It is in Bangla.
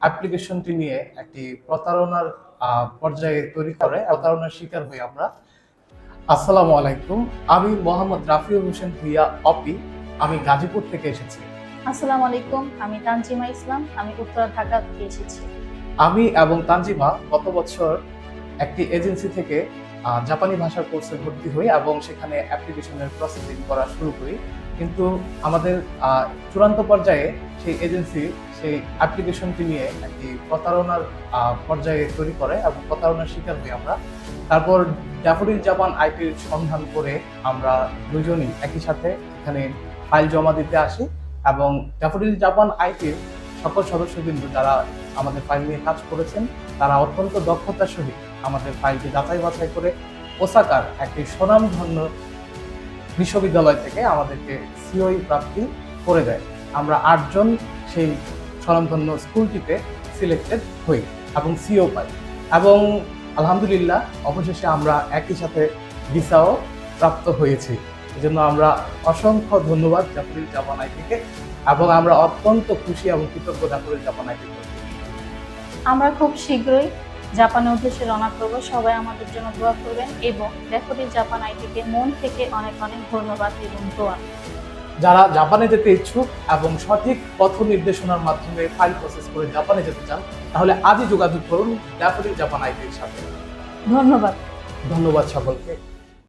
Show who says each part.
Speaker 1: অ্যাপ্লিকেশনটি নিয়ে একটি প্রতারণার পর্যায়ে তৈরি করে প্রতারণার শিকার হই আমরা। আসসালামু আলাইকুম, আমি মোহাম্মদ রাফিউল হোসেন ভুইয়া অপি। আমি গাজীপুর থেকে এসেছি।
Speaker 2: আসসালামু আলাইকুম, আমি তানজিমা ইসলাম, আমি উত্তরা ঢাকা থেকে এসেছি।
Speaker 1: আমি এবং তানজিমা গত বছর একটি এজেন্সি থেকে জাপানি ভাষার কোর্সে ভর্তি হই এবং সেখানে অ্যাপ্লিকেশনের প্রসেসিং করা শুরু করি। কিন্তু আমাদের চূড়ান্ত পর্যায়ে সেই এজেন্সি সেই অ্যাপ্লিকেশনটি নিয়ে একটি প্রতারণার পর্যায়ে তৈরি করে এবং প্রতারণার শিকার হই আমরা। তারপর ড্যাফোডিল জাপান আইটির সন্ধান করে আমরা দুজনই একই সাথে এখানে ফাইল জমা দিতে আসি এবং ড্যাফোডিল জাপান আইটির সকল সদস্যবৃন্দ যারা আমাদের ফাইল নিয়ে কাজ করেছেন তারা অত্যন্ত দক্ষতার সহিত আমাদের ফাইলটি যাচাই বাছাই করে ওসাকার একটি স্বনামধন্য বিশ্ববিদ্যালয় থেকে আমাদেরকে সিওই প্রাপ্তি করে দেয়। আমরা 8 জন সেই স্বনামধন্য স্কুলটিতে সিলেক্টেড হই এবং সিও পাই এবং আলহামদুলিল্লাহ অবশেষে আমরা একই সাথে ভিসাও প্রাপ্ত হয়েছি। এজন্য আমরা অসংখ্য ধন্যবাদ ড্যাফোডিল জাপান আইটিকে এবং আমরা অত্যন্ত খুশি এবং কৃতজ্ঞ ড্যাফোডিল জাপান আইটির প্রতি।
Speaker 2: আমরা খুব শীঘ্রই জাপানের উদ্দেশ্যে রওনা করব। সবাই আমাদের জন্য দোয়া করবেন এবং ড্যাফোডিল জাপান আইটিকে মন থেকে অনেক অনেক ধন্যবাদ এবং দোয়া।
Speaker 1: যারা জাপানে যেতে ইচ্ছুক এবং সঠিক পথ নির্দেশনার মাধ্যমে ফাইল প্রসেস করে জাপানে যেতে চান তাহলে আজই যোগাযোগ করুন ড্যাফোডিল জাপান আইটির সাথে।
Speaker 2: ধন্যবাদ।
Speaker 1: ধন্যবাদ সকলকে।